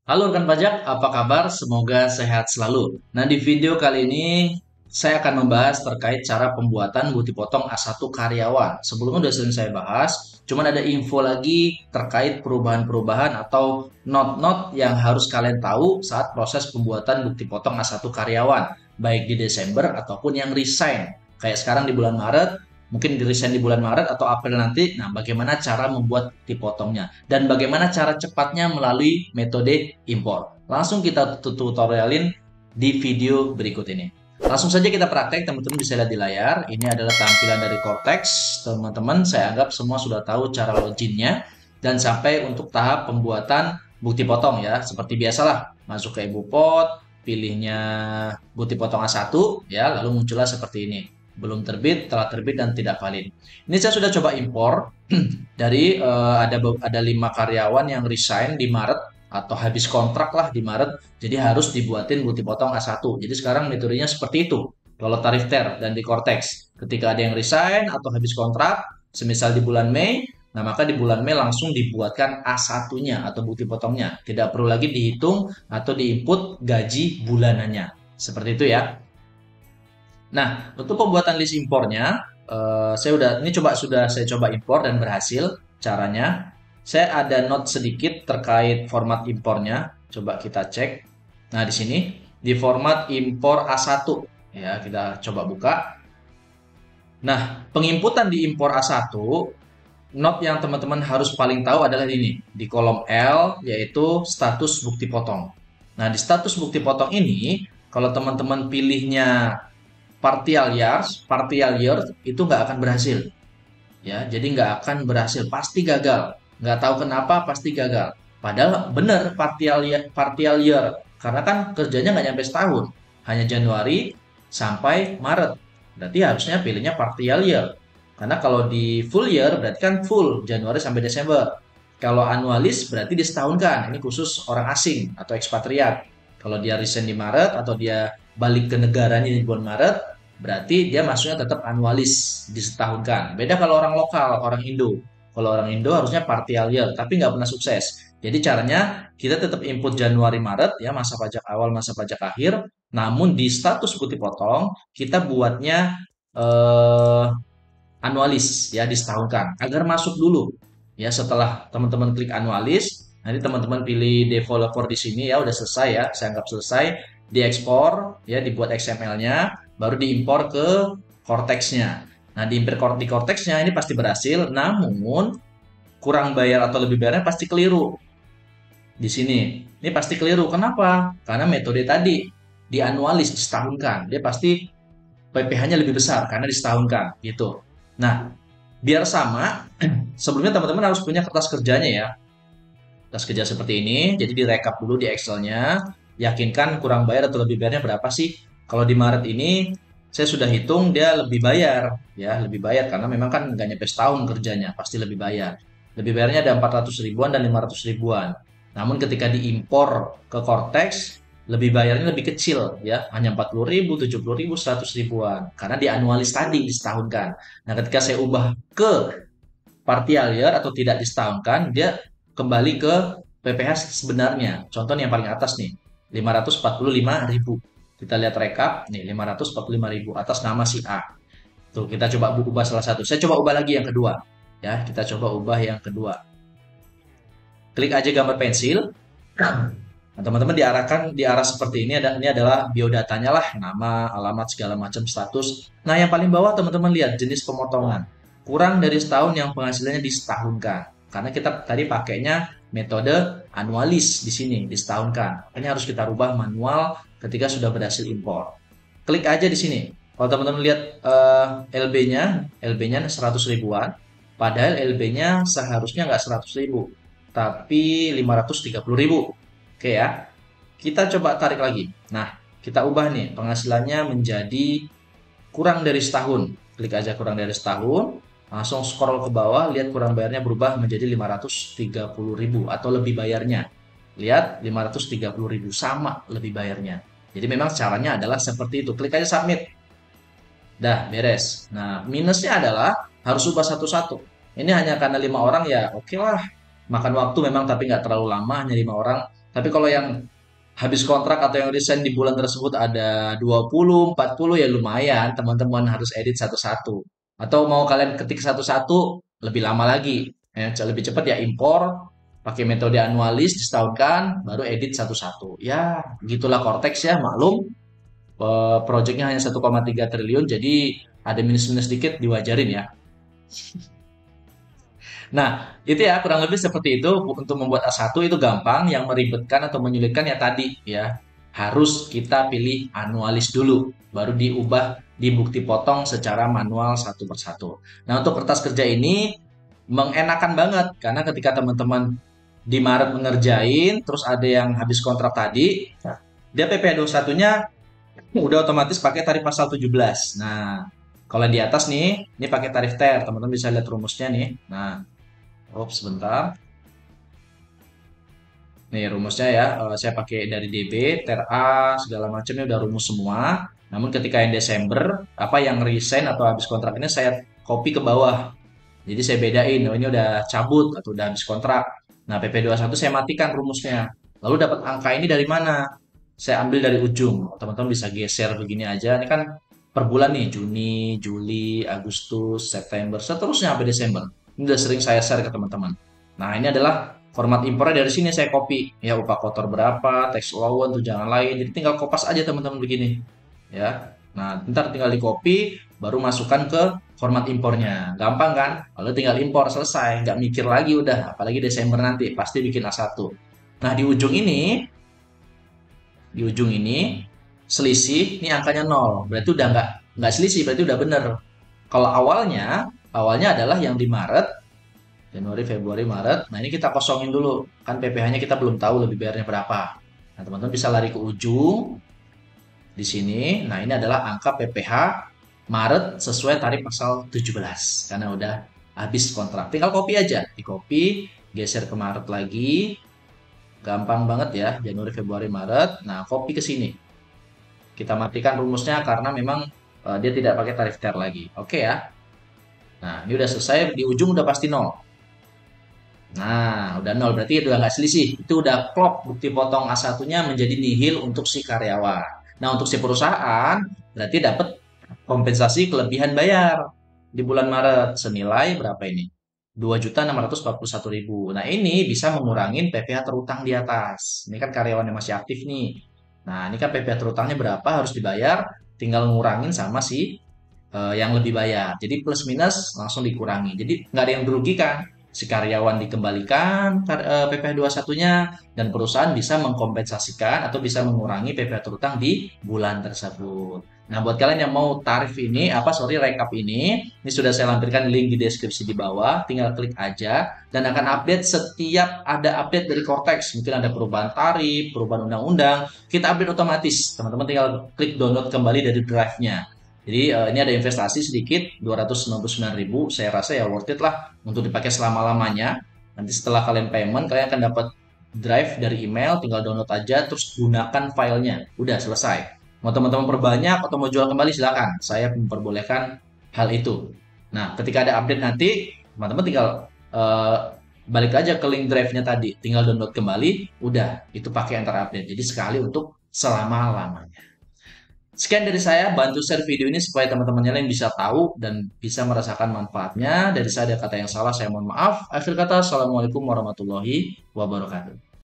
Halo rekan pajak, apa kabar? Semoga sehat selalu. Nah, di video kali ini saya akan membahas terkait cara pembuatan bukti potong A1 karyawan. Sebelumnya sudah sering saya bahas, cuman ada info lagi terkait perubahan-perubahan atau not-not yang harus kalian tahu saat proses pembuatan bukti potong A1 karyawan, baik di Desember ataupun yang resign. Kayak sekarang di bulan Maret, mungkin di resign di bulan Maret atau April nanti. Nah, bagaimana cara membuat dipotongnya dan bagaimana cara cepatnya melalui metode impor. Langsung kita tutorialin di video berikut ini. Langsung saja kita praktek, teman-teman bisa lihat di layar. Ini adalah tampilan dari Cortex. Teman-teman, saya anggap semua sudah tahu cara loginnya dan sampai untuk tahap pembuatan bukti potong ya. Seperti biasalah, masuk ke iBuPot, pilihnya bukti potong A1 ya, lalu muncullah seperti ini. Belum terbit, telah terbit dan tidak valid. Ini saya sudah coba impor dari ada 5 karyawan yang resign di Maret atau habis kontrak lah di Maret. Jadi harus dibuatin bukti potong A1. Jadi sekarang metodenya seperti itu. Kalau tarif TER dan di Cortex, ketika ada yang resign atau habis kontrak, semisal di bulan Mei, nah maka di bulan Mei langsung dibuatkan A1-nya atau bukti potongnya. Tidak perlu lagi dihitung atau diinput gaji bulanannya. Seperti itu ya. Nah, untuk pembuatan list impornya, sudah saya coba impor dan berhasil caranya. Saya ada note sedikit terkait format impornya. Coba kita cek. Nah, di sini di format impor A1 ya, kita coba buka. Nah, penginputan di impor A1, note yang teman-teman harus paling tahu adalah ini di kolom L, yaitu status bukti potong. Nah, di status bukti potong ini, kalau teman-teman pilihnya partial year itu nggak akan berhasil. Ya, jadi nggak akan berhasil, pasti gagal. Nggak tahu kenapa, pasti gagal. Padahal benar partial year, karena kan kerjanya nggak nyampe setahun, hanya Januari sampai Maret. Berarti harusnya pilihnya partial year. Karena kalau di full year berarti kan full Januari sampai Desember. Kalau annualis berarti disetahunkan. Ini khusus orang asing atau ekspatriat. Kalau dia resign di Maret atau dia balik ke negaranya di bulan Maret, berarti dia masuknya tetap annualis disetahunkan. Beda kalau orang lokal, orang Indo. Kalau orang Indo harusnya partial year, tapi nggak pernah sukses. Jadi caranya kita tetap input Januari Maret ya, masa pajak awal, masa pajak akhir. Namun di status putih potong kita buatnya eh, annualis ya, disetahunkan agar masuk dulu. Ya, setelah teman-teman klik annualis, nanti teman-teman pilih developer di sini ya, udah selesai ya, saya anggap selesai, diekspor ya, dibuat XML-nya, baru diimpor ke Cortex-nya. Nah, di Cortex-nya ini pasti berhasil, namun kurang bayar atau lebih bayarnya pasti keliru di sini. Ini pasti keliru. Kenapa? Karena metode tadi di annualis disetahunkan, dia pasti PPh-nya lebih besar karena disetahunkan gitu. Nah, biar sama, sebelumnya teman-teman harus punya kertas kerjanya ya. Kertas kerja seperti ini, jadi direkap dulu di Excel-nya, yakinkan kurang bayar atau lebih bayarnya berapa sih. Kalau di Maret ini, saya sudah hitung dia lebih bayar, ya lebih bayar karena memang kan nggak nyampe setahun kerjanya, pasti lebih bayar. Lebih bayarnya ada 400 ribuan dan 500 ribuan. Namun ketika diimpor ke Cortex, lebih bayarnya lebih kecil ya, hanya 40 ribu, 70 ribu, 100 ribuan. Karena di anualis tadi disetahunkan. Nah, ketika saya ubah ke partial year atau tidak disetahunkan, dia kembali ke PPh sebenarnya. Contohnya yang paling atas nih, 545 ribu. Kita lihat rekap, nih 545 ribu atas nama si A. Tuh, kita coba ubah salah satu. Saya coba ubah lagi yang kedua. Ya, kita coba ubah yang kedua. Klik aja gambar pensil. Nah, teman-teman diarahkan di arah seperti ini, ini adalah biodatanya lah, nama, alamat, segala macam status. Nah, yang paling bawah teman-teman lihat jenis pemotongan. Kurang dari setahun yang penghasilannya disetahunkan. Karena kita tadi pakainya metode annualis di sini, disetahunkan. Ini harus kita rubah manual ketika sudah berhasil impor. Klik aja di sini. Kalau teman-teman lihat LB-nya 100 ribuan, padahal LB-nya seharusnya nggak 100 ribu, tapi 530 ribu. Oke ya, kita coba tarik lagi. Nah, kita ubah nih penghasilannya menjadi kurang dari setahun. Klik aja kurang dari setahun, langsung scroll ke bawah, lihat kurang bayarnya berubah menjadi 530 ribu atau lebih bayarnya. Lihat 530 ribu sama lebih bayarnya. Jadi memang caranya adalah seperti itu. Klik aja submit. Dah beres. Nah, minusnya adalah harus ubah satu-satu. Ini hanya karena 5 orang ya, oke lah. Makan waktu memang tapi nggak terlalu lama, hanya 5 orang. Tapi kalau yang habis kontrak atau yang resign di bulan tersebut ada 20, 40 ya lumayan, teman-teman harus edit satu-satu. Atau mau kalian ketik satu-satu lebih lama lagi. Ya, lebih cepat ya impor pakai metode anualis disetahunkan baru edit satu-satu. Ya, begitulah Cortex ya, maklum. Projectnya hanya 1,3 triliun jadi ada minus-minus dikit diwajarin ya. Nah, itu ya kurang lebih seperti itu untuk membuat A1 itu gampang, yang meribetkan atau menyulitkan ya tadi ya. Harus kita pilih anualis dulu, baru diubah di bukti potong secara manual satu persatu. Nah, untuk kertas kerja ini mengenakan banget karena ketika teman-teman di Maret mengerjain, terus ada yang habis kontrak tadi, dia PPh 21-nya udah otomatis pakai tarif pasal 17. Nah, kalau di atas nih, ini pakai tarif TER, teman-teman bisa lihat rumusnya nih. Nah, sebentar. Nih rumusnya ya, saya pakai dari DB, TER-A, segala macamnya udah rumus semua. Namun ketika yang Desember, apa yang resign atau habis kontrak ini saya copy ke bawah. Jadi saya bedain, oh ini udah cabut atau udah habis kontrak. Nah, PP21 saya matikan rumusnya. Lalu dapat angka ini dari mana? Saya ambil dari ujung. Teman-teman bisa geser begini aja. Ini kan per bulan nih, Juni, Juli, Agustus, September, seterusnya sampai Desember. Ini udah sering saya share ke teman-teman. Nah, ini adalah format impornya dari sini saya copy. Ya, upah kotor berapa, tax allowance, tunjangan lain. Jadi tinggal kopas aja teman-teman begini. Ya. Nah, ntar tinggal di copy, baru masukkan ke format impornya. Gampang kan? Lalu tinggal impor, selesai. Nggak mikir lagi udah. Apalagi Desember nanti, pasti bikin A1. Nah, di ujung ini selisih, ini angkanya 0. Berarti udah nggak selisih, berarti udah bener. Kalau awalnya adalah yang di Maret, Januari, Februari, Maret. Nah, ini kita kosongin dulu. Kan PPh-nya kita belum tahu lebih bayarnya berapa. Nah, teman-teman bisa lari ke ujung di sini. Nah, ini adalah angka PPh Maret sesuai tarif pasal 17 karena udah habis kontrak. Tinggal copy aja, di copy, geser ke Maret lagi. Gampang banget ya, Januari, Februari, Maret. Nah, copy ke sini. Kita matikan rumusnya karena memang dia tidak pakai tarif TER lagi. Oke ya. Nah, ini udah selesai, di ujung udah pasti 0. Nah, udah 0 berarti udah nggak selisih. Itu udah klop bukti potong A1-nya menjadi nihil untuk si karyawan. Nah, untuk si perusahaan berarti dapat kompensasi kelebihan bayar di bulan Maret senilai berapa ini? 2.641.000. Nah, ini bisa mengurangi PPh terutang di atas. Ini kan karyawan yang masih aktif nih. Nah, ini kan PPh terutangnya berapa harus dibayar, tinggal ngurangin sama si yang lebih bayar. Jadi plus minus langsung dikurangi. Jadi nggak ada yang dirugikan. Si karyawan dikembalikan PPh 21-nya dan perusahaan bisa mengkompensasikan atau bisa mengurangi PPh terutang di bulan tersebut. Nah, buat kalian yang mau tarif ini, rekap ini sudah saya lampirkan link di deskripsi di bawah, tinggal klik aja dan akan update setiap ada update dari Cortex. Mungkin ada perubahan tarif, perubahan undang-undang, kita update otomatis. Teman-teman tinggal klik download kembali dari drive-nya. Jadi ini ada investasi sedikit 299.000, saya rasa ya worth it lah untuk dipakai selama-lamanya. Nanti setelah kalian payment, kalian akan dapat drive dari email, tinggal download aja terus gunakan filenya. Udah selesai. Mau teman-teman perbanyak atau mau jual kembali silakan. Saya memperbolehkan hal itu. Nah, ketika ada update nanti, teman-teman tinggal balik aja ke link drive-nya tadi, tinggal download kembali, udah itu pakai antar update. Jadi sekali untuk selama-lamanya. Sekian dari saya, bantu share video ini supaya teman-temannya lain bisa tahu dan bisa merasakan manfaatnya. Dari saya ada kata yang salah, saya mohon maaf. Akhir kata, Assalamualaikum warahmatullahi wabarakatuh.